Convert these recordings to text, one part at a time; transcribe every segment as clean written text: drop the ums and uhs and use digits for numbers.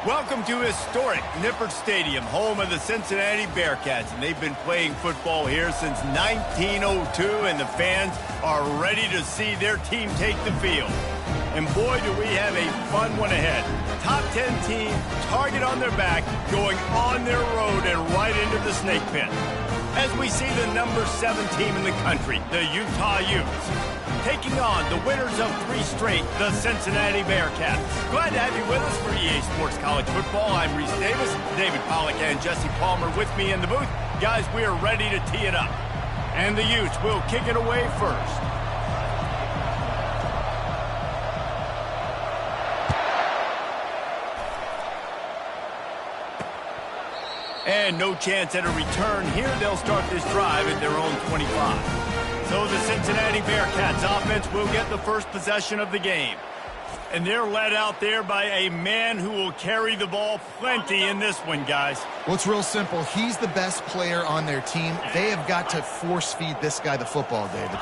Welcome to historic Nippert Stadium, home of the Cincinnati Bearcats, and they've been playing football here since 1902, and the fans are ready to see their team take the field. And boy, do we have a fun one ahead. Top 10 team, target on their back, going on their road and right into the snake pit. As we see the number 7 team in the country, the Utah Utes, taking on the winners of 3 straight, the Cincinnati Bearcats. Glad to have you with us for EA Sports College Football. I'm Reese Davis, David Pollack and Jesse Palmer with me in the booth. Guys, we are ready to tee it up. And the Utes will kick it away first. And no chance at a return here. They'll start this drive at their own 25. So the Cincinnati Bearcats offense will get the first possession of the game. And they're led out there by a man who will carry the ball plenty in this one, guys. Well, it's real simple. He's the best player on their team. They have got to force-feed this guy the football, David.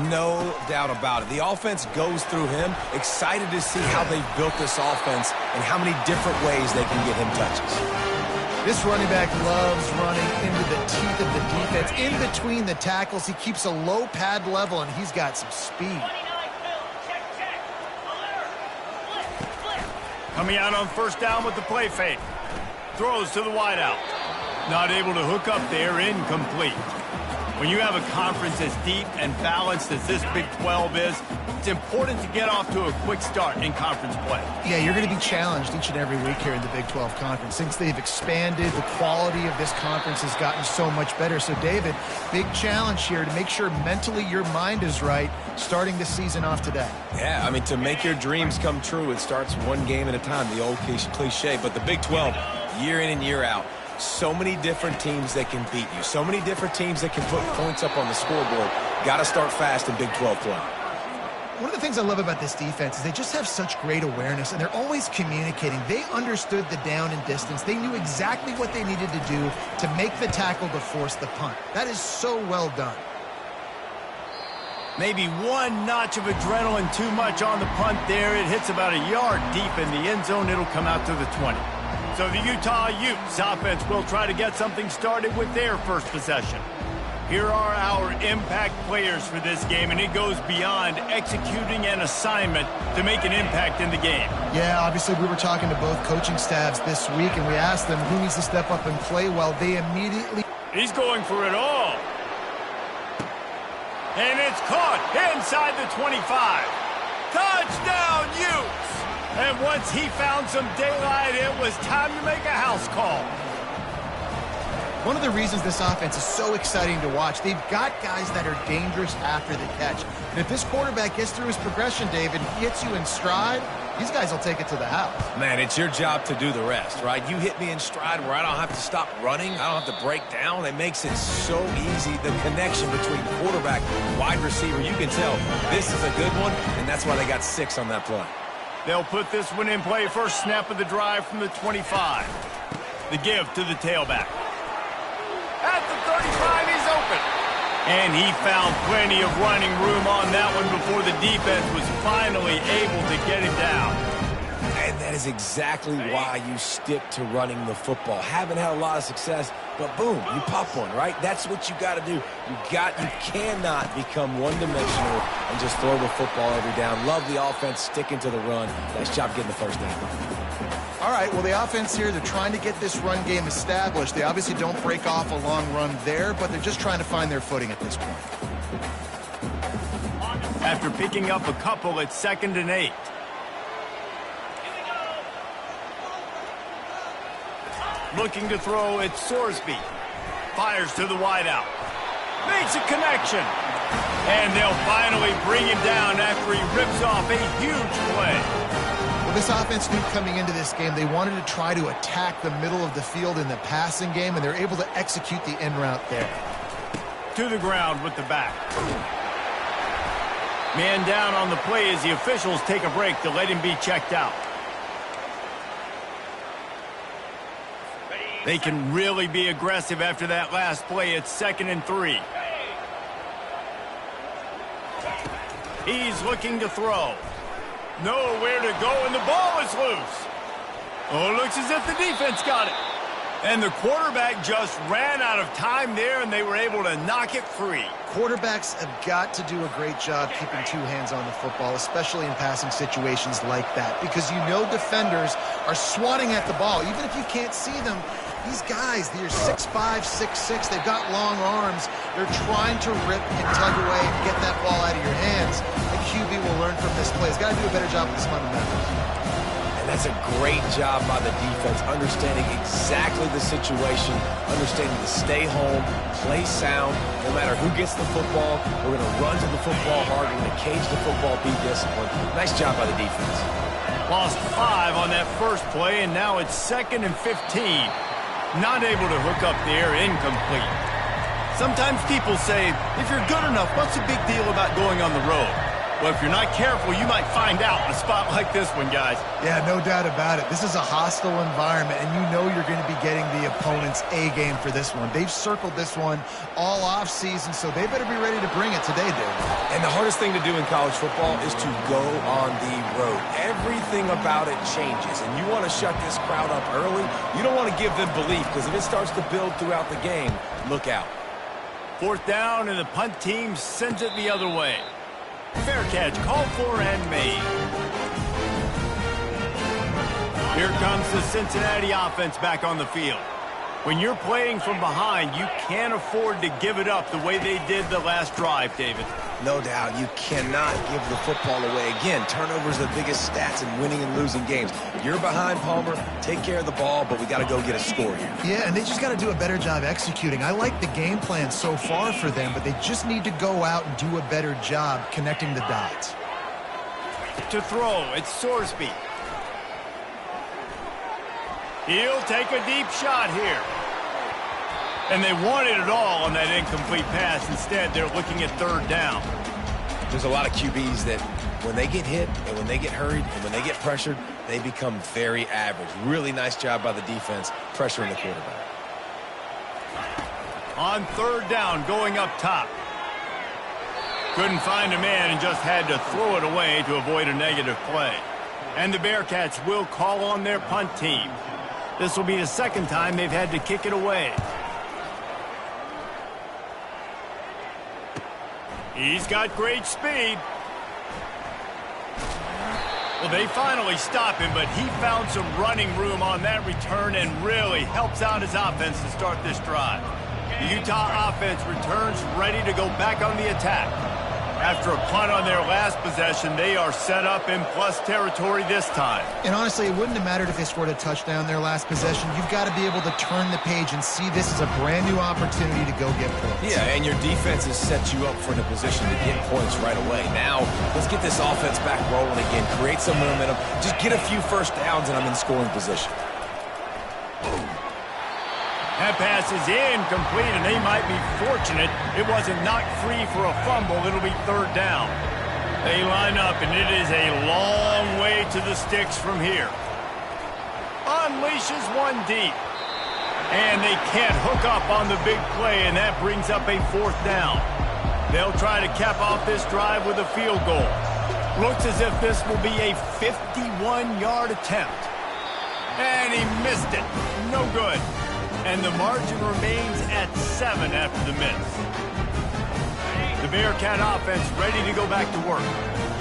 No doubt about it. The offense goes through him. Excited to see how they've built this offense and how many different ways they can get him touches. This running back loves running into the teeth of the defense. In between the tackles, he keeps a low pad level, and he's got some speed. Coming out on first down with the play fake. Throws to the wideout. Not able to hook up there, incomplete. When you have a conference as deep and balanced as this Big 12 is, it's important to get off to a quick start in conference play. Yeah, you're going to be challenged each and every week here in the Big 12 Conference. Since they've expanded, the quality of this conference has gotten so much better. So, David, big challenge here to make sure mentally your mind is right starting the season off today. Yeah, I mean, to make your dreams come true, it starts one game at a time, the old cliche. But the Big 12, year in and year out, so many different teams that can beat you. So many different teams that can put points up on the scoreboard. Got to start fast in Big 12 play. One of the things I love about this defense is they just have such great awareness, and they're always communicating. They understood the down and distance. They knew exactly what they needed to do to make the tackle to force the punt. That is so well done. Maybe one notch of adrenaline too much on the punt there. It hits about a yard deep in the end zone. It'll come out to the 20. So the Utah Utes offense will try to get something started with their first possession. Here are our impact players for this game, and it goes beyond executing an assignment to make an impact in the game. Yeah, obviously we were talking to both coaching staffs this week, and we asked them who needs to step up and play well. They immediately... He's going for it all. And it's caught inside the 25. Touchdown, Utes! And once he found some daylight, it was time to make a house call. One of the reasons this offense is so exciting to watch, they've got guys that are dangerous after the catch. And if this quarterback gets through his progression, David, he hits you in stride, these guys will take it to the house. Man, it's your job to do the rest, right? You hit me in stride where I don't have to stop running. I don't have to break down. It makes it so easy. The connection between quarterback and wide receiver, you can tell this is a good one, and that's why they got 6 on that play. They'll put this one in play. First snap of the drive from the 25. The give to the tailback. At the 35, he's open. And he found plenty of running room on that one before the defense was finally able to get him down. And that is exactly why you stick to running the football. Haven't had a lot of success, but boom, you pop one, right? That's what you got to do. You cannot become one-dimensional and just throw the football every down. Love the offense, sticking to the run. Nice job getting the first down. All right, well, the offense here, they're trying to get this run game established. They obviously don't break off a long run there, but they're just trying to find their footing at this point. After picking up a couple, it's 2nd and 8. Looking to throw, it's Sorsby. Fires to the wideout. Makes a connection. And they'll finally bring him down after he rips off a huge play. Well, this offense knew coming into this game they wanted to try to attack the middle of the field in the passing game, and they're able to execute the end route there. To the ground with the back. Man down on the play as the officials take a break to let him be checked out. They can really be aggressive after that last play. It's 2nd and 3. He's looking to throw. Nowhere to go, and the ball is loose. Oh, looks as if the defense got it. And the quarterback just ran out of time there, and they were able to knock it free. Quarterbacks have got to do a great job keeping two hands on the football, especially in passing situations like that, because you know defenders are swatting at the ball. Even if you can't see them, these guys, they're 6'5", 6'6", they've got long arms. They're trying to rip and tug away and get that ball out of your hands. The QB will learn from this play. He's got to do a better job with his fundamentals. That's a great job by the defense, understanding exactly the situation, understanding to stay home, play sound. No matter who gets the football, we're going to run to the football hard. We're going to cage the football, be disciplined. Nice job by the defense. Lost 5 on that first play, and now it's 2nd and 15. Not able to hook up there, incomplete. Sometimes people say, if you're good enough, what's the big deal about going on the road? Well, if you're not careful, you might find out in a spot like this one, guys. Yeah, no doubt about it. This is a hostile environment, and you know you're going to be getting the opponent's A game for this one. They've circled this one all offseason, so they better be ready to bring it today, David. And the hardest thing to do in college football is to go on the road. Everything about it changes, and you want to shut this crowd up early. You don't want to give them belief, because if it starts to build throughout the game, look out. 4th down, and the punt team sends it the other way. Fair catch, called for and made. Here comes the Cincinnati offense back on the field. When you're playing from behind, you can't afford to give it up the way they did the last drive, David. No doubt, you cannot give the football away. Again, turnovers are the biggest stats in winning and losing games. You're behind, Palmer, take care of the ball, but we got to go get a score here. Yeah, and they just got to do a better job executing. I like the game plan so far for them, but they just need to go out and do a better job connecting the dots. To throw, it's Sorsby. He'll take a deep shot here. And they wanted it all on that incomplete pass. Instead, they're looking at 3rd down. There's a lot of QBs that when they get hit and when they get hurried and when they get pressured, they become very average. Really nice job by the defense pressuring the quarterback. On 3rd down, going up top. Couldn't find a man and just had to throw it away to avoid a negative play. And the Bearcats will call on their punt team. This will be the 2nd time they've had to kick it away. He's got great speed. Well, they finally stop him, but he found some running room on that return and really helps out his offense to start this drive. The Utah offense returns ready to go back on the attack. After a punt on their last possession, they are set up in plus territory this time. And honestly, it wouldn't have mattered if they scored a touchdown their last possession. You've got to be able to turn the page and see this as a brand new opportunity to go get points. Yeah, and your defense has set you up for the position to get points right away. Now, let's get this offense back rolling again. Create some momentum. Just get a few first downs, and I'm in scoring position. That pass is incomplete, and they might be fortunate it wasn't knocked free for a fumble. It'll be 3rd down. They line up, and it is a long way to the sticks from here. Unleashes one deep. And they can't hook up on the big play, and that brings up a 4th down. They'll try to cap off this drive with a field goal. Looks as if this will be a 51-yard attempt. And he missed it. No good. And the margin remains at 7 after the miss. The Bearcat offense ready to go back to work.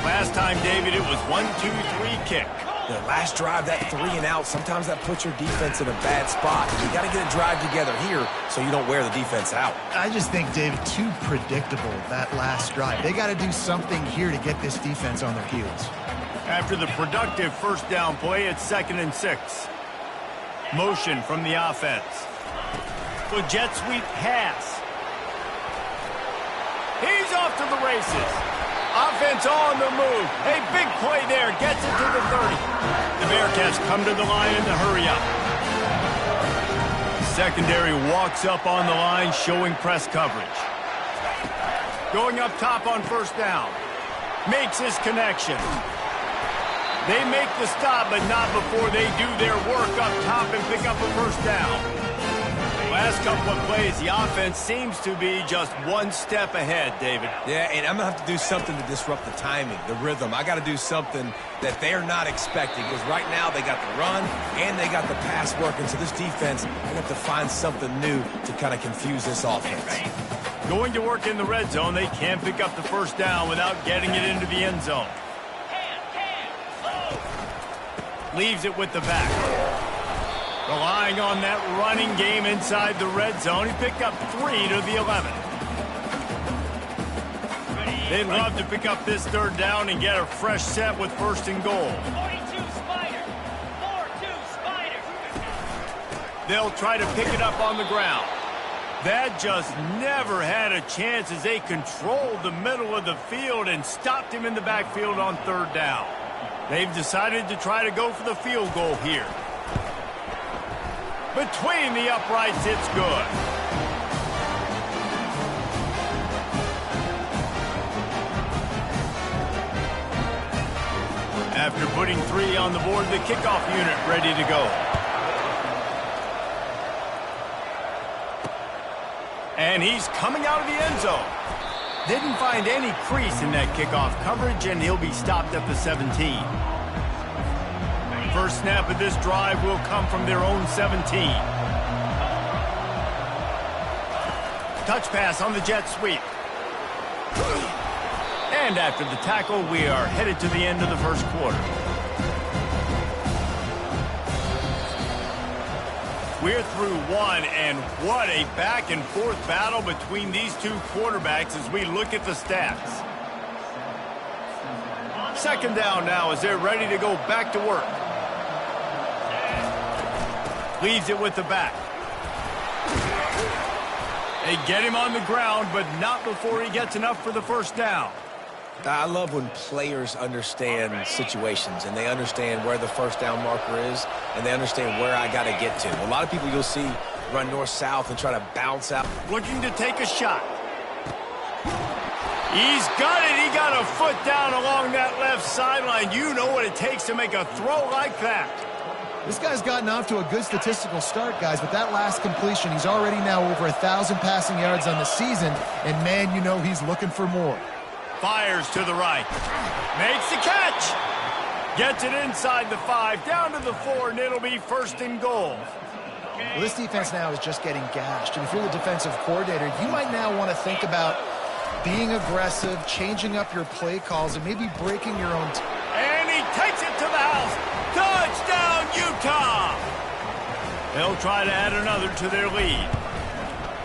Last time, David, it was 1-2-3 kick. The last drive, that 3 and out, sometimes that puts your defense in a bad spot. You got to get a drive together here so you don't wear the defense out. I just think, David, too predictable, that last drive. They got to do something here to get this defense on their heels. After the productive 1st down play, it's 2nd and 6. Motion from the offense. The jet sweep pass. He's off to the races. Offense on the move. A big play there. Gets it to the 30. The Bearcats come to the line in the hurry up. Secondary walks up on the line, showing press coverage. Going up top on 1st down. Makes his connection. They make the stop, but not before they do their work up top and pick up a 1st down. Last couple of plays, the offense seems to be just one step ahead, David. Yeah, and I'm going to have to do something to disrupt the timing, the rhythm. I got to do something that they're not expecting, because right now they got the run and they got the pass working. So this defense, I have to find something new to kind of confuse this offense. Going to work in the red zone, they can't pick up the first down without getting it into the end zone. Leaves it with the back. Relying on that running game inside the red zone. He picked up 3 to the 11. They'd love to pick up this third down and get a fresh set with first and goal. 42 Spider. 4-2 Spider. They'll try to pick it up on the ground. That just never had a chance as they controlled the middle of the field and stopped him in the backfield on third down. They've decided to try to go for the field goal here. Between the uprights, it's good. After putting 3 on the board, the kickoff unit ready to go. And he's coming out of the end zone. Didn't find any crease in that kickoff coverage, and he'll be stopped at the 17. First snap of this drive will come from their own 17. Touch pass on the jet sweep. And after the tackle, we are headed to the end of the first quarter. We're through one, and what a back-and-forth battle between these two quarterbacks as we look at the stats. Second down now as they're ready to go back to work. Leaves it with the back. They get him on the ground, but not before he gets enough for the first down. I love when players understand situations and they understand where the first down marker is and they understand where I got to get to. A lot of people you'll see run north-south and try to bounce out. Looking to take a shot. He's got it. He got a foot down along that left sideline. You know what it takes to make a throw like that. This guy's gotten off to a good statistical start, guys, but that last completion, he's already now over 1,000 passing yards on the season, and man, you know he's looking for more. Fires to the right. Makes the catch. Gets it inside the 5, down to the 4, and it'll be first and goal. Well, this defense now is just getting gashed, and if you're the defensive coordinator, you might now want to think about being aggressive, changing up your play calls, and maybe breaking your own. And he takes it to the house. Touchdown, Utah! They'll try to add another to their lead.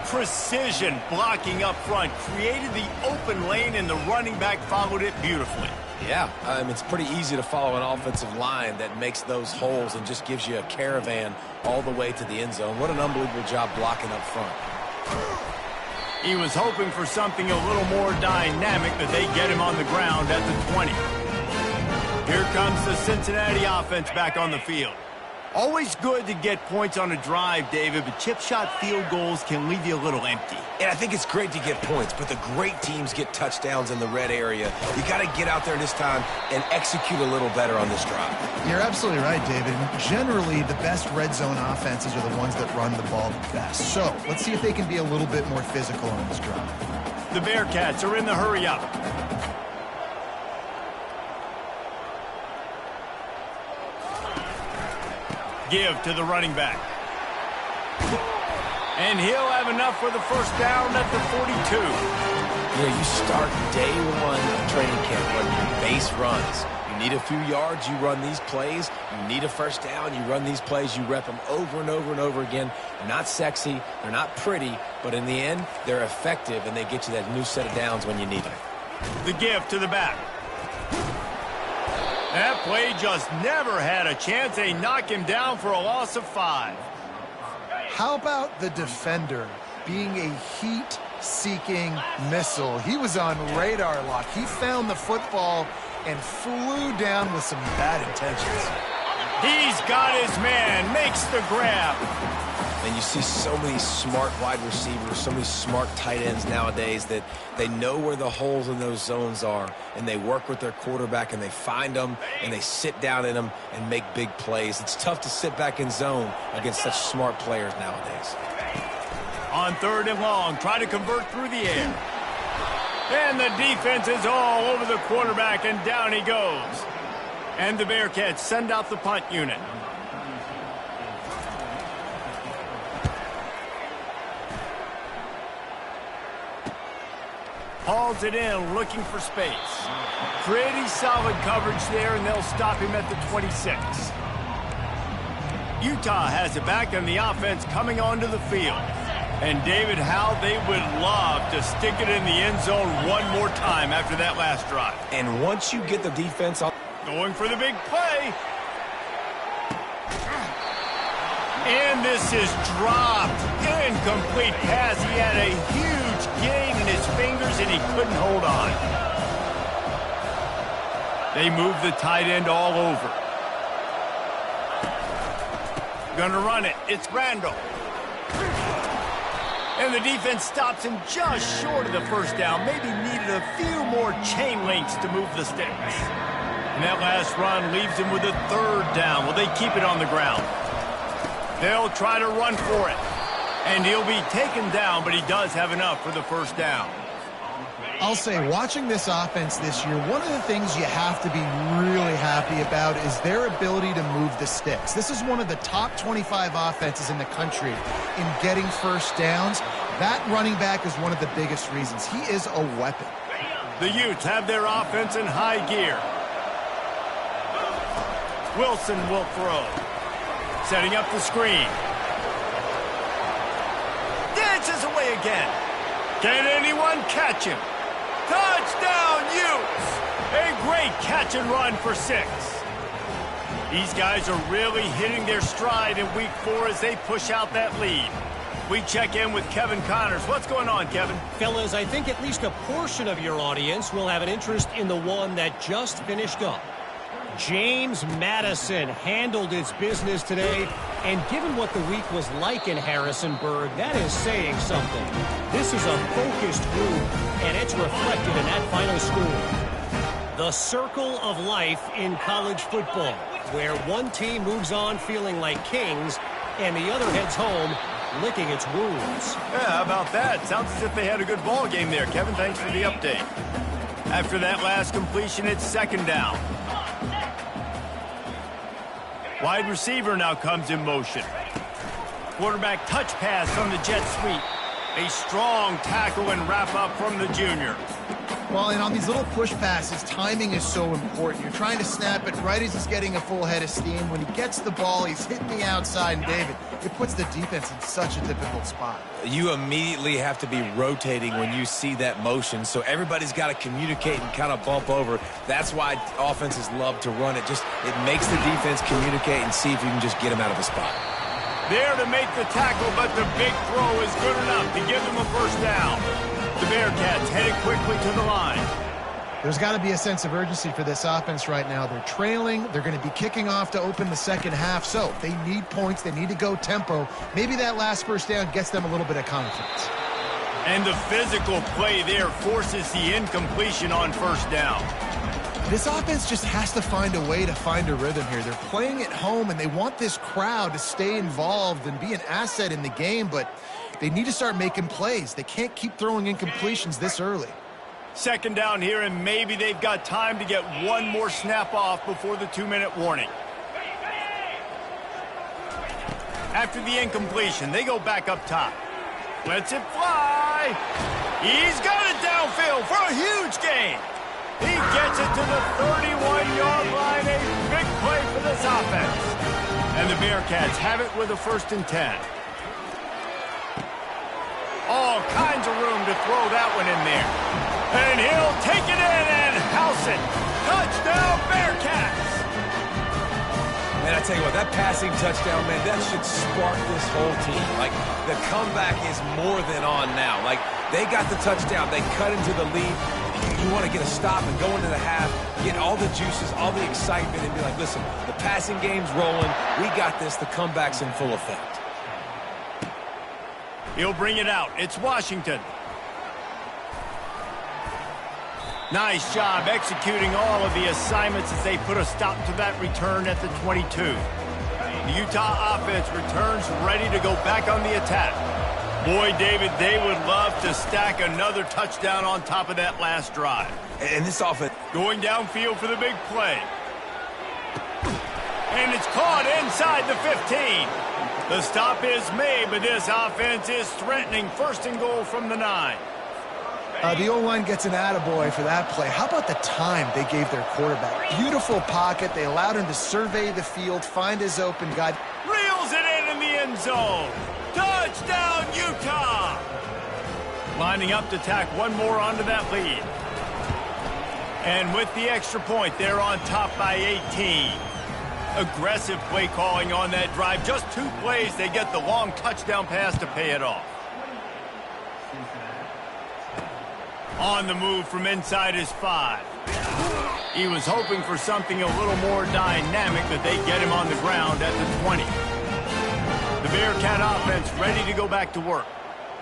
Precision blocking up front created the open lane, and the running back followed it beautifully. Yeah, it's pretty easy to follow an offensive line that makes those holes and just gives you a caravan all the way to the end zone. What an unbelievable job blocking up front. He was hoping for something a little more dynamic, but they get him on the ground at the 20. Here comes the Cincinnati offense back on the field. Always good to get points on a drive, David, but chip shot field goals can leave you a little empty. And I think it's great to get points, but the great teams get touchdowns in the red area. You got to get out there this time and execute a little better on this drive. You're absolutely right, David. Generally, the best red zone offenses are the ones that run the ball the best. So let's see if they can be a little bit more physical on this drive. The Bearcats are in the hurry-up. Give to the running back. And he'll have enough for the first down at the 42. You know, you start day one of training camp running your base runs. You need a few yards, you run these plays. You need a first down, you run these plays. You rep them over and over and over again. They're not sexy, they're not pretty, but in the end, they're effective, and they get you that new set of downs when you need them. The give to the back. That play just never had a chance. They knock him down for a loss of 5. How about the defender being a heat-seeking missile? He was on radar lock. He found the football and flew down with some bad intentions. He's got his man, makes the grab. And you see so many smart wide receivers, so many smart tight ends nowadays that they know where the holes in those zones are, and they work with their quarterback, and they find them, and they sit down in them and make big plays. It's tough to sit back in zone against such smart players nowadays. On 3rd and long, try to convert through the air. And the defense is all over the quarterback, and down he goes. And the Bearcats send out the punt unit. Hauls it in, looking for space. Pretty solid coverage there, and they'll stop him at the 26. Utah has it back, and the offense coming onto the field. And David, how they would love to stick it in the end zone one more time after that last drive. And once you get the defense on... Going for the big play. And this is dropped. Incomplete pass. He had a huge gain in his fingers, and he couldn't hold on. They move the tight end all over. Gonna run it. It's Randall. And the defense stops him just short of the first down. Maybe needed a few more chain links to move the sticks. And that last run leaves him with a 3rd down. Will they keep it on the ground? They'll try to run for it. And he'll be taken down, but he does have enough for the 1st down. I'll say, watching this offense this year, one of the things you have to be really happy about is their ability to move the sticks. This is one of the top 25 offenses in the country in getting 1st downs. That running back is one of the biggest reasons. He is a weapon. The Utes have their offense in high gear. Wilson will throw. Setting up the screen. Dances away again. Can anyone catch him? Touchdown, Utes! A great catch and run for 6. These guys are really hitting their stride in week 4 as they push out that lead. We check in with Kevin Connors. What's going on, Kevin? Fellas, I think at least a portion of your audience will have an interest in the one that just finished up. James Madison handled its business today, and given what the week was like in Harrisonburg, that is saying something. This is a focused group, and it's reflected in that final score. The circle of life in college football, where one team moves on feeling like kings, and the other heads home licking its wounds. Yeah, how about that? Sounds as if they had a good ball game there. Kevin, thanks for the update. After that last completion, it's 2nd down. Wide receiver now comes in motion. Quarterback touch pass from the jet sweep. A strong tackle and wrap up from the junior. Well, and on these little push passes, timing is so important. You're trying to snap it right as he's getting a full head of steam. When he gets the ball, he's hitting the outside, and David, it puts the defense in such a difficult spot. You immediately have to be rotating when you see that motion, so everybody's got to communicate and kind of bump over. That's why offenses love to run it. It makes the defense communicate and see if you can just get them out of a spot. There to make the tackle, but the big throw is good enough to give them a 1st down. The Bearcats headed quickly to the line. There's got to be a sense of urgency for this offense right now. They're trailing. They're going to be kicking off to open the 2nd half, so they need points. They need to go tempo. Maybe that last 1st down gets them a little bit of confidence. And the physical play there forces the incompletion on 1st down. This offense just has to find a way to find a rhythm here. They're playing at home, and they want this crowd to stay involved and be an asset in the game, but they need to start making plays. They can't keep throwing incompletions this early. 2nd down here, and maybe they've got time to get one more snap off before the 2-minute warning. After the incompletion, they go back up top. Lets it fly. He's got it downfield for a huge gain. He gets it to the 31-yard line. A big play for this offense. And the Bearcats have it with a 1st and 10. All kinds of room to throw that one in there. And he'll take it in and house it. Touchdown, Bearcats! Man, I tell you what, that passing touchdown, man, that should spark this whole team. Like, the comeback is more than on now. Like, they got the touchdown. They cut into the lead. You want to get a stop and go into the half, get all the juices, all the excitement, and be like, listen, the passing game's rolling. We got this. The comeback's in full effect. He'll bring it out. It's Washington. Nice job executing all of the assignments as they put a stop to that return at the 22. The Utah offense returns ready to go back on the attack. Boy, David, they would love to stack another touchdown on top of that last drive. And this offense going downfield for the big play. And it's caught inside the 15. The stop is made, but this offense is threatening. First and goal from the 9. The O-line gets an attaboy for that play. How about the time they gave their quarterback? Beautiful pocket. They allowed him to survey the field, find his open guy. Reels it in the end zone. Touchdown, Utah! Lining up to tack one more onto that lead. And with the extra point, they're on top by 18. Aggressive play calling on that drive. Just 2 plays, they get the long touchdown pass to pay it off. On the move from inside his 5. He was hoping for something a little more dynamic, but they get him on the ground at the 20. The Bearcat offense ready to go back to work.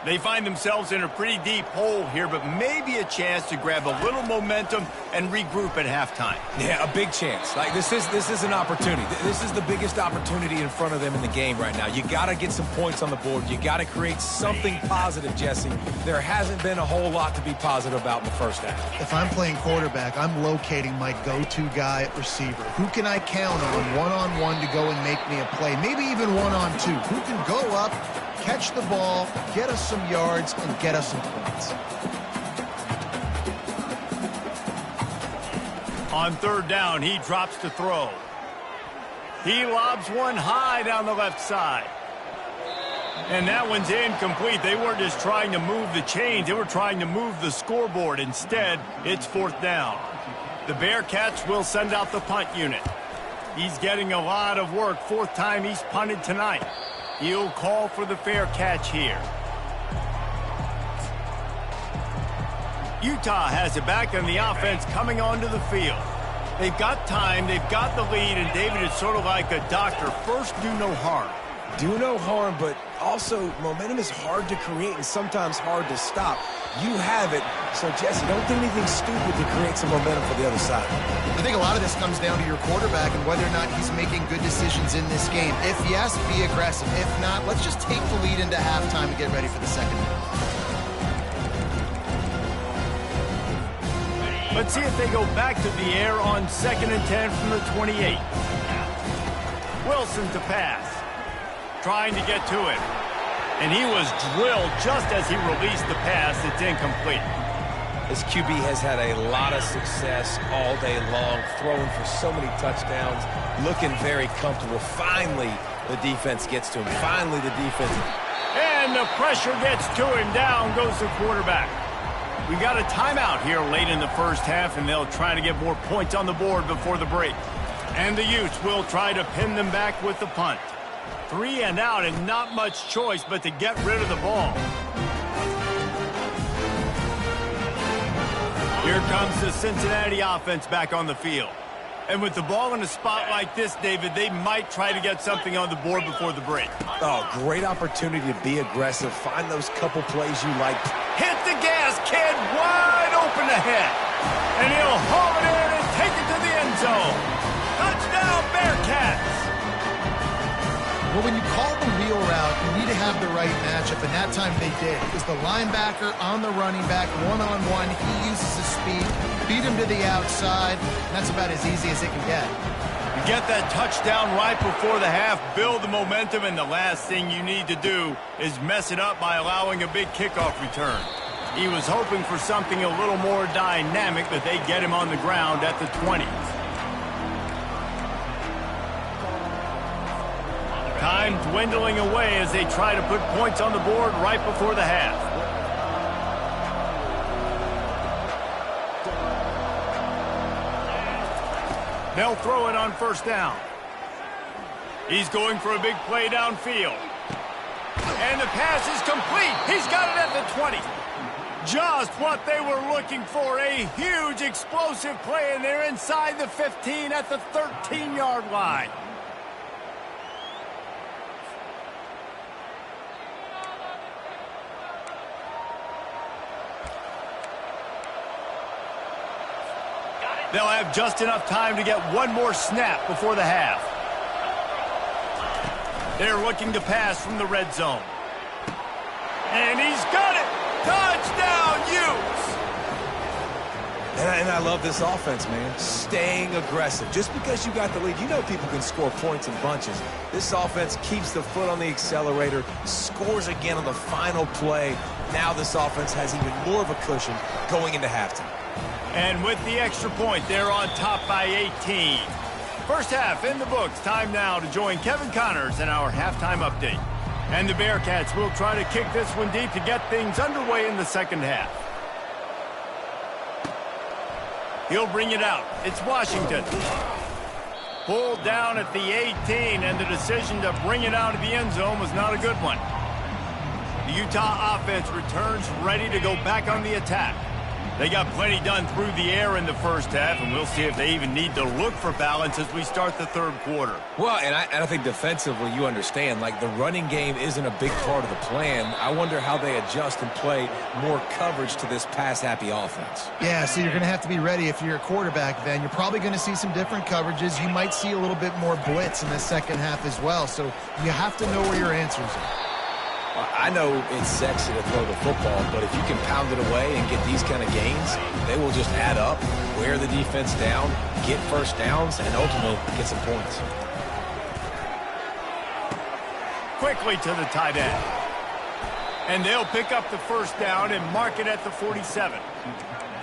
They find themselves in a pretty deep hole here, but maybe a chance to grab a little momentum and regroup at halftime. Yeah, a big chance. Like this is an opportunity. This is the biggest opportunity in front of them in the game right now. You got to get some points on the board. You got to create something positive, Jesse. There hasn't been a whole lot to be positive about in the first half. If I'm playing quarterback, I'm locating my go-to guy at receiver. Who can I count on one-on-one to go and make me a play? Maybe even one-on-two. Who can go up, catch the ball, get us some yards, and get us some points. On third down, he drops to throw. He lobs one high down the left side. And that one's incomplete. They weren't just trying to move the chains. They were trying to move the scoreboard. Instead, it's fourth down. The Bearcats will send out the punt unit. He's getting a lot of work. 4th time he's punted tonight. He'll call for the fair catch here. Utah has it back on the offense coming onto the field. They've got time, they've got the lead, and David is sort of like a doctor. First, do no harm. Do no harm, but also momentum is hard to create and sometimes hard to stop. You have it, so Jesse, don't do anything stupid to create some momentum for the other side. I think a lot of this comes down to your quarterback and whether or not he's making good decisions in this game. If yes, be aggressive. If not, let's just take the lead into halftime and get ready for the second half. Let's see if they go back to the air on 2nd and 10 from the 28. Wilson to pass. Trying to get to it. And he was drilled just as he released the pass. It's incomplete. This QB has had a lot of success all day long, throwing for so many touchdowns, looking very comfortable. Finally, the defense gets to him. Finally, the defense. And the pressure gets to him. Down goes the quarterback. We got a timeout here late in the first half, and they'll try to get more points on the board before the break. And the Utes will try to pin them back with the punt. 3 and out, and not much choice but to get rid of the ball. Here comes the Cincinnati offense back on the field. And with the ball in a spot like this, David, they might try to get something on the board before the break. Oh, great opportunity to be aggressive. Find those couple plays you like. Hit the gas, kid. Wide open ahead. And he'll haul it in and take it to the end zone. Touchdown, Bearcats. Well, when you call the wheel route, you need to have the right matchup, and that time they did. It was the linebacker on the running back, one-on-one. He uses his speed, beat him to the outside, and that's about as easy as it can get. You get that touchdown right before the half, build the momentum, and the last thing you need to do is mess it up by allowing a big kickoff return. He was hoping for something a little more dynamic, but they get him on the ground at the 20. Time dwindling away as they try to put points on the board right before the half. They'll throw it on first down. He's going for a big play downfield. And the pass is complete. He's got it at the 20. Just what they were looking for. A huge explosive play, and they're inside the 15 at the 13-yard line. They'll have just enough time to get one more snap before the half. They're looking to pass from the red zone. And he's got it. Touchdown, Utes. And I love this offense, man. Staying aggressive. Just because you got the lead, you know people can score points in bunches. This offense keeps the foot on the accelerator, scores again on the final play. Now this offense has even more of a cushion going into halftime. And with the extra point, they're on top by 18. First half in the books. Time now to join Kevin Connors in our halftime update. And the Bearcats will try to kick this one deep to get things underway in the second half. He'll bring it out. It's Washington. Pulled down at the 18, and the decision to bring it out of the end zone was not a good one. The Utah offense returns ready to go back on the attack. They got plenty done through the air in the first half, and we'll see if they even need to look for balance as we start the third quarter. Well, and I think defensively you understand, like the running game isn't a big part of the plan. I wonder how they adjust and play more coverage to this pass-happy offense. Yeah, so you're going to have to be ready if you're a quarterback then. You're probably going to see some different coverages. You might see a little bit more blitz in the second half as well, so you have to know where your answers are. I know it's sexy to throw the football, but if you can pound it away and get these kind of gains, they will just add up, wear the defense down, get first downs, and ultimately get some points. Quickly to the tight end. And they'll pick up the first down and mark it at the 47.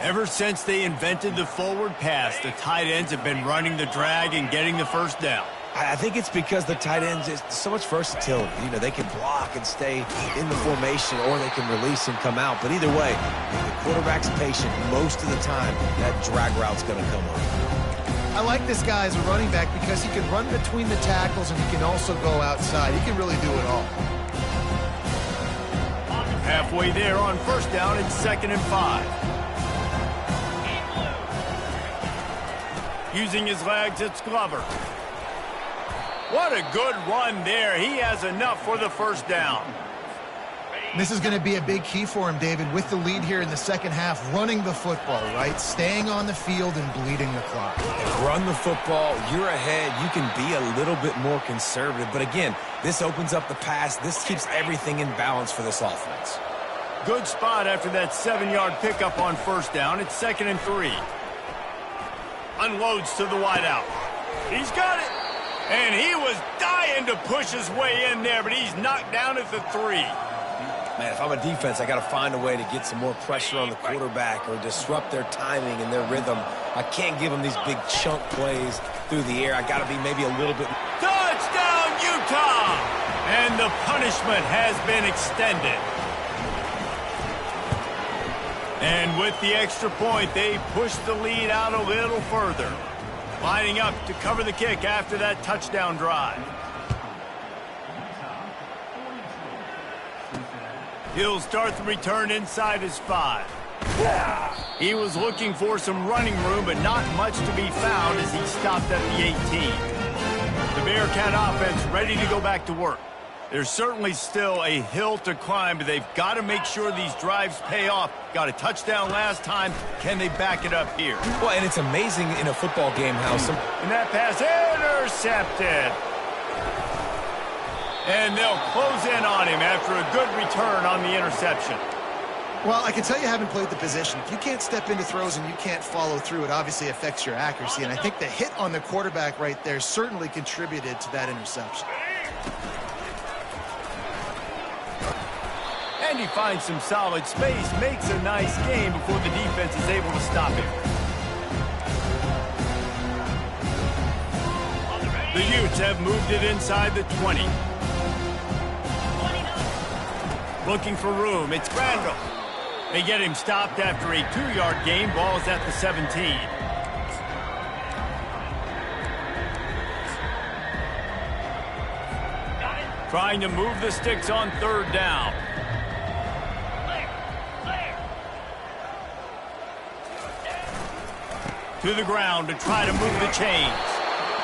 Ever since they invented the forward pass, the tight ends have been running the drag and getting the first down. I think it's because the tight ends is so much versatility. You know, they can block and stay in the formation, or they can release and come out. But either way, if the quarterback's patient, most of the time, that drag route's going to come up. I like this guy as a running back because he can run between the tackles and he can also go outside. He can really do it all. Halfway there on first down, it's 2nd and 5. Using his legs, it's Glover. What a good run there. He has enough for the first down. This is going to be a big key for him, David, with the lead here in the second half, running the football, right? Staying on the field and bleeding the clock. Run the football, you're ahead, you can be a little bit more conservative. But again, this opens up the pass. This keeps everything in balance for this offense. Good spot after that 7-yard pickup on first down. It's 2nd and 3. Unloads to the wideout. He's got it. And he was dying to push his way in there, but he's knocked down at the 3. Man, if I'm a defense, I got to find a way to get some more pressure on the quarterback or disrupt their timing and their rhythm. I can't give them these big chunk plays through the air. I got to be maybe a little bit. Touchdown, Utah! And the punishment has been extended. And with the extra point, they push the lead out a little further. Lining up to cover the kick after that touchdown drive. He'll start the return inside his 5. He was looking for some running room, but not much to be found as he stopped at the 18. The Bearcat offense ready to go back to work. There's certainly still a hill to climb, but they've got to make sure these drives pay off. Got a touchdown last time. Can they back it up here? Well, and it's amazing in a football game how some... And that pass intercepted. And they'll close in on him after a good return on the interception. Well, I can tell you haven't played the position. If you can't step into throws and you can't follow through, it obviously affects your accuracy. And I think the hit on the quarterback right there certainly contributed to that interception. And he finds some solid space, makes a nice game before the defense is able to stop him. The Utes have moved it inside the 20. Looking for room, it's Crandall. They get him stopped after a 2-yard gain. Ball's at the 17. Trying to move the sticks on third down. To the ground to try to move the chains.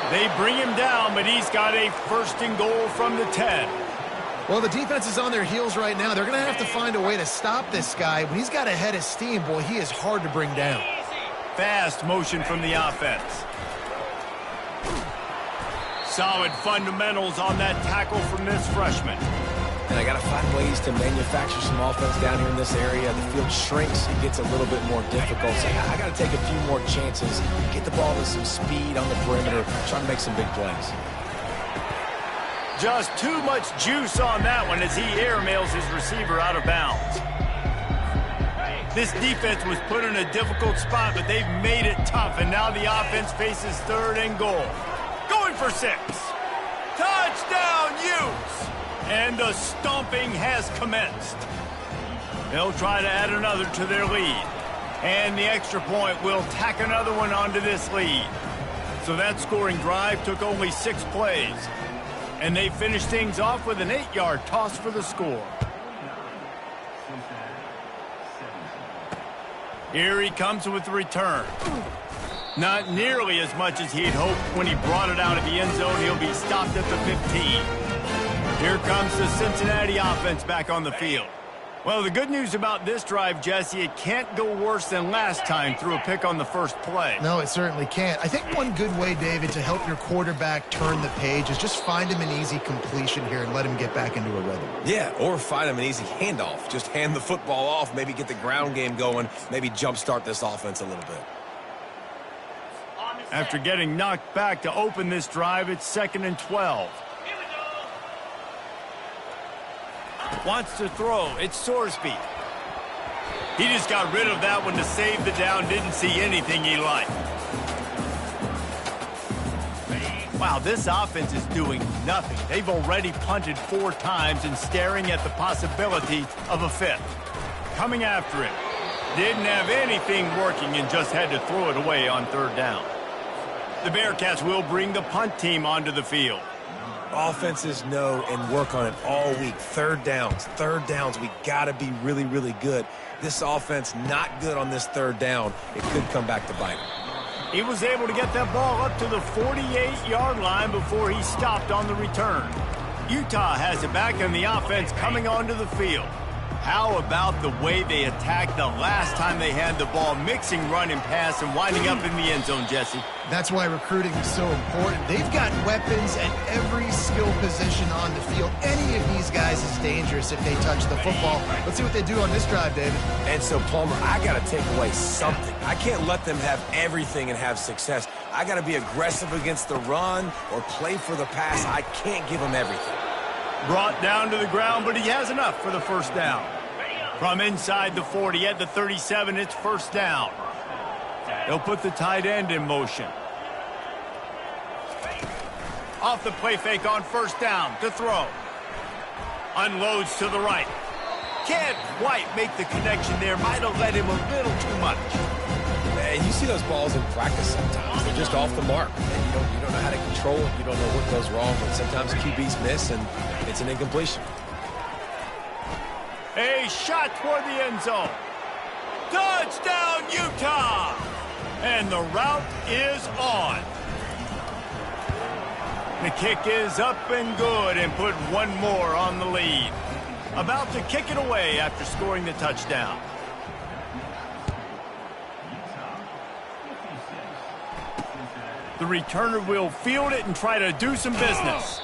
They bring him down, but he's got a 1st and goal from the 10. Well, the defense is on their heels right now. They're going to have to find a way to stop this guy. When he's got a head of steam, boy, he is hard to bring down. Fast motion from the offense. Solid fundamentals on that tackle from this freshman. And I got to find ways to manufacture some offense down here in this area. The field shrinks. It gets a little bit more difficult. So I got to take a few more chances, get the ball with some speed on the perimeter, try to make some big plays. Just too much juice on that one as he airmails his receiver out of bounds. This defense was put in a difficult spot, but they've made it tough, and now the offense faces 3rd and goal. Going for 6. Touchdown, Utes! And the stomping has commenced. They'll try to add another to their lead. And the extra point will tack another one onto this lead. So that scoring drive took only 6 plays. And they finished things off with an 8-yard toss for the score. Here he comes with the return. Not nearly as much as he'd hoped when he brought it out of the end zone. He'll be stopped at the 15. Here comes the Cincinnati offense back on the field. Well, the good news about this drive, Jesse, it can't go worse than last time through a pick on the first play. No, it certainly can't. I think one good way, David, to help your quarterback turn the page is just find him an easy completion here and let him get back into a rhythm. Yeah, or find him an easy handoff. Just hand the football off, maybe get the ground game going, maybe jumpstart this offense a little bit. After getting knocked back to open this drive, it's 2nd and 12. Wants to throw. It's Sorsby. He just got rid of that one to save the down. Didn't see anything he liked. Wow, this offense is doing nothing. They've already punted 4 times and staring at the possibility of a 5th. Coming after it. Didn't have anything working and just had to throw it away on 3rd down. The Bearcats will bring the punt team onto the field. Offenses know and work on it all week. 3rd downs. We got to be really, really good. This offense not good on this 3rd down. It could come back to bite him. He was able to get that ball up to the 48-yard line before he stopped on the return. Utah has it back and the offense coming onto the field. How about the way they attacked the last time they had the ball, mixing run and pass and winding up in the end zone, Jesse? That's why recruiting is so important. They've got weapons at every skill position on the field. Any of these guys is dangerous if they touch the football. Let's see what they do on this drive, David. And so, Palmer, I got to take away something. I can't let them have everything and have success. I got to be aggressive against the run or play for the pass. I can't give them everything. Brought down to the ground, but he has enough for the 1st down. From inside the 40 at the 37, it's 1st down. They'll put the tight end in motion. Off the play fake on 1st down to throw. Unloads to the right. Can't quite make the connection there. Might have let him a little too much. And you see those balls in practice sometimes. They're just off the mark. And you don't know how to control it. You don't know what goes wrong. But sometimes QBs miss, and it's an incompletion. A shot toward the end zone. Touchdown, Utah! And the route is on. The kick is up and good and put one more on the lead. About to kick it away after scoring the touchdown. The returner will field it and try to do some business.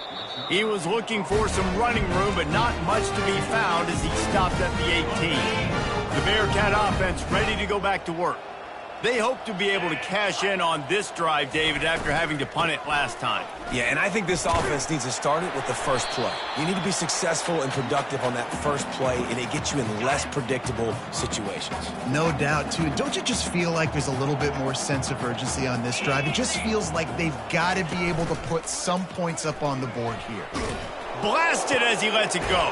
He was looking for some running room, but not much to be found as he stopped at the 18. The Bearcat offense ready to go back to work. They hope to be able to cash in on this drive, David, after having to punt it last time. Yeah, and I think this offense needs to start it with the first play. You need to be successful and productive on that first play, and it gets you in less predictable situations. No doubt, too. Don't you just feel like there's a little bit more sense of urgency on this drive? It just feels like they've got to be able to put some points up on the board here. Blasted as he lets it go.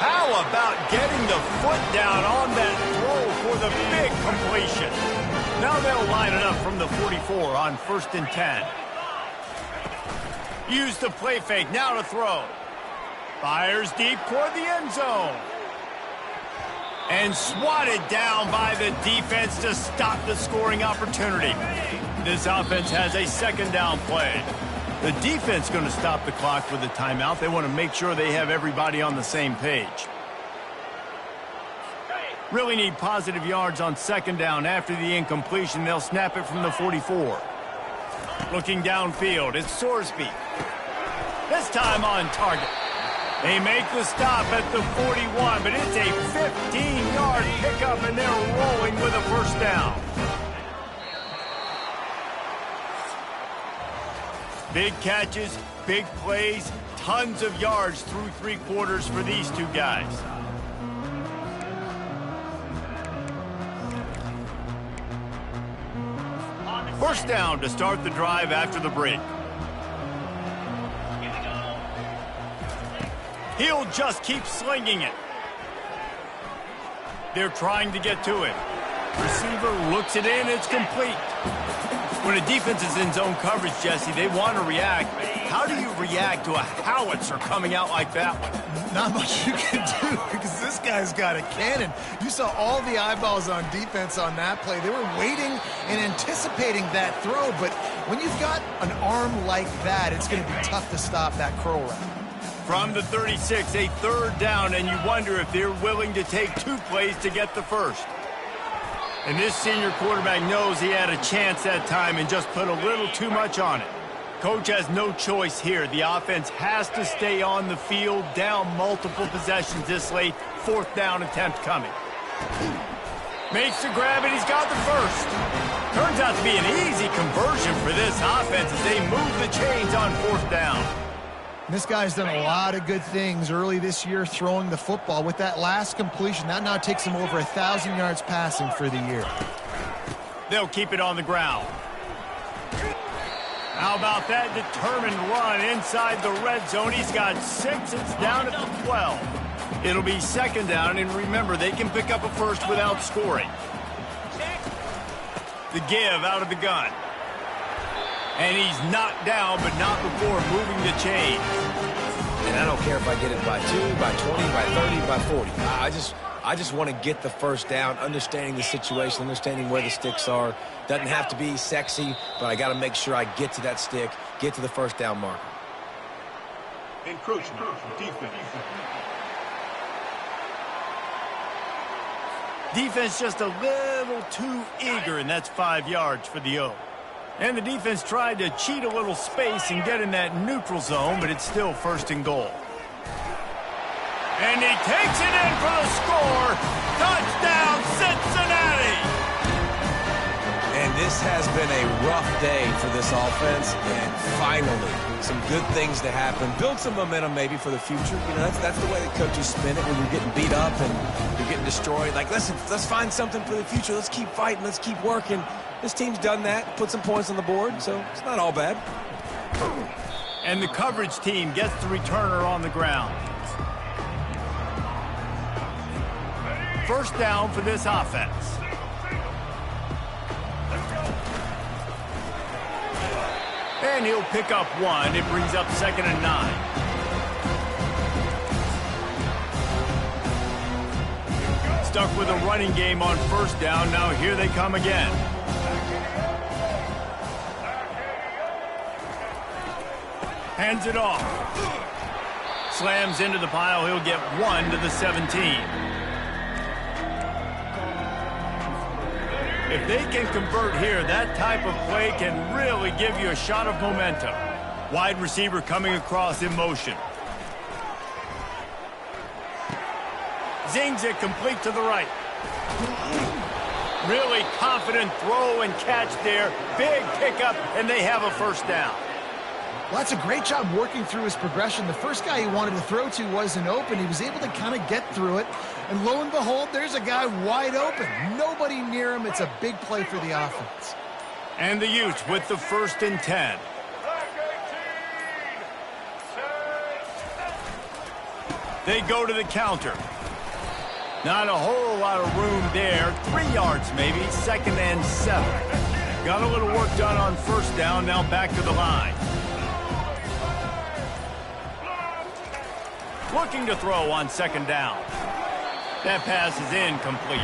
How about getting the foot down on that throw for the big completion? Now they'll line it up from the 44 on 1st and 10. Use the play fake, now to throw. Fires deep toward the end zone. And swatted down by the defense to stop the scoring opportunity. This offense has a 2nd down play. The defense going to stop the clock with a timeout. They want to make sure they have everybody on the same page. Really need positive yards on 2nd down. After the incompletion, they'll snap it from the 44. Looking downfield, it's Sorsby. This time on target. They make the stop at the 41, but it's a 15-yard pickup, and they're rolling with a first down. Big catches, big plays, tons of yards through three quarters for these two guys. First down to start the drive after the break. He'll just keep slinging it. They're trying to get to it. Receiver looks it in, it's complete. When a defense is in zone coverage, Jesse, they want to react. How do you react to a howitzer coming out like that one? Not much you can do because this guy's got a cannon. You saw all the eyeballs on defense on that play. They were waiting and anticipating that throw, but when you've got an arm like that, it's going to be tough to stop that curl route. From the 36, a third down, and you wonder if they're willing to take two plays to get the first. And this senior quarterback knows he had a chance that time and just put a little too much on it. Coach has no choice here. The offense has to stay on the field, down multiple possessions this late. Fourth down attempt coming. Makes the grab, and he's got the first. Turns out to be an easy conversion for this offense as they move the chains on fourth down. This guy's done a lot of good things early this year throwing the football. With that last completion, that now takes him over 1,000 yards passing for the year. They'll keep it on the ground. How about that determined run inside the red zone? He's got 6. It's down at the 12. It'll be second down, and remember, they can pick up a first without scoring. The give out of the gun. And he's knocked down, but not before moving the chains. And I don't care if I get it by 2, by 20, by 30, by 40. I just want to get the first down, understanding the situation, understanding where the sticks are. Doesn't have to be sexy, but I got to make sure I get to that stick, get to the first down marker. Encroachment, defense. Defense just a little too eager, and that's 5 yards for the O. And the defense tried to cheat a little space and get in that neutral zone, but it's still first and goal. And he takes it in for the score. Touchdown, Cincinnati! And this has been a rough day for this offense, and finally, some good things to happen. Build some momentum maybe for the future. You know, that's the way that coaches spin it when you're getting beat up and you're getting destroyed. Like, listen, let's find something for the future. Let's keep fighting. Let's keep working. This team's done that, put some points on the board, so it's not all bad. And the coverage team gets the returner on the ground. First down for this offense. And he'll pick up 1. It brings up 2nd and 9. Stuck with a running game on first down. Now here they come again. Hands it off. Slams into the pile. He'll get 1 to the 17. If they can convert here, that type of play can really give you a shot of momentum. Wide receiver coming across in motion. Zings it complete to the right. Really confident throw and catch there. Big pickup, and they have a first down. Well, that's a great job working through his progression. The first guy he wanted to throw to wasn't open. He was able to kind of get through it. And lo and behold, there's a guy wide open. Nobody near him. It's a big play for the offense. And the Utes with the 1st and 10. They go to the counter. Not a whole lot of room there. 3 yards maybe. 2nd and 7. Got a little work done on first down. Now back to the line. Looking to throw on 2nd down. That pass is incomplete.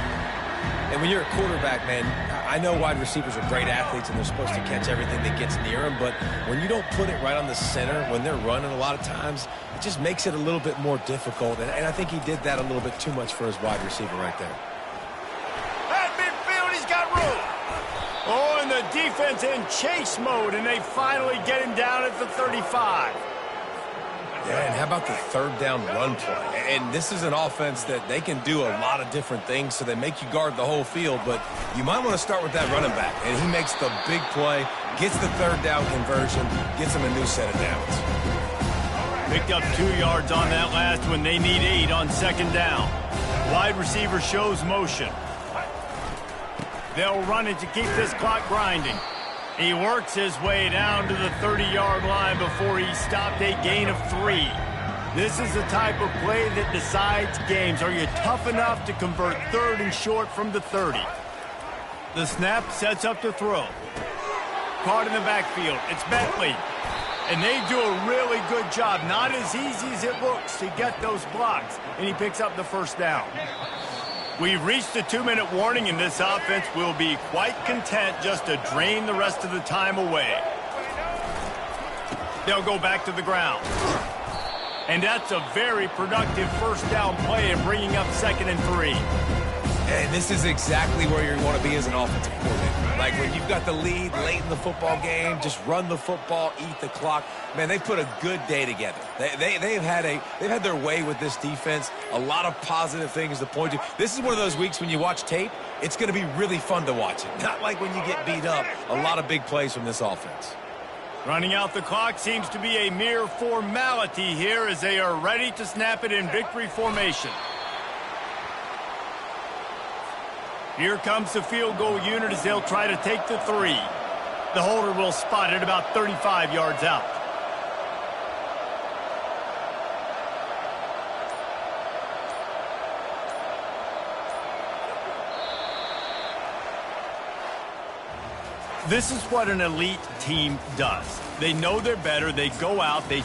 And when you're a quarterback, man, I know wide receivers are great athletes and they're supposed to catch everything that gets near them, but when you don't put it right on the center, when they're running a lot of times, it just makes it a little bit more difficult. And I think he did that a little bit too much for his wide receiver right there. At midfield, he's got room. Oh, and the defense in chase mode, and they finally get him down at the 35. Yeah, and how about the third down run play? And this is an offense that they can do a lot of different things, so they make you guard the whole field, but you might want to start with that running back. And he makes the big play, gets the third down conversion, gets him a new set of downs. Picked up 2 yards on that last one. They need 8 on second down. Wide receiver shows motion. They'll run it to keep this clock grinding. He works his way down to the 30-yard line before he stopped a gain of 3. This is the type of play that decides games. Are you tough enough to convert 3rd and short from the 30? The snap sets up the throw. Caught in the backfield. It's Bentley. And they do a really good job. Not as easy as it looks to get those blocks. And he picks up the first down. We've reached the 2-minute warning, and this offense will be quite content just to drain the rest of the time away. They'll go back to the ground. And that's a very productive first down play in bringing up 2nd and 3. And this is exactly where you want to be as an offensive coordinator. Like when you've got the lead late in the football game, just run the football, eat the clock. Man, they put a good day together. They've had their way with this defense. A lot of positive things to point to. This is one of those weeks when you watch tape, it's going to be really fun to watch it. Not like when you get beat up. A lot of big plays from this offense. Running out the clock seems to be a mere formality here as they are ready to snap it in victory formation. Here comes the field goal unit as they'll try to take the 3. The holder will spot it about 35 yards out. This is what an elite team does. They know they're better. They go out. They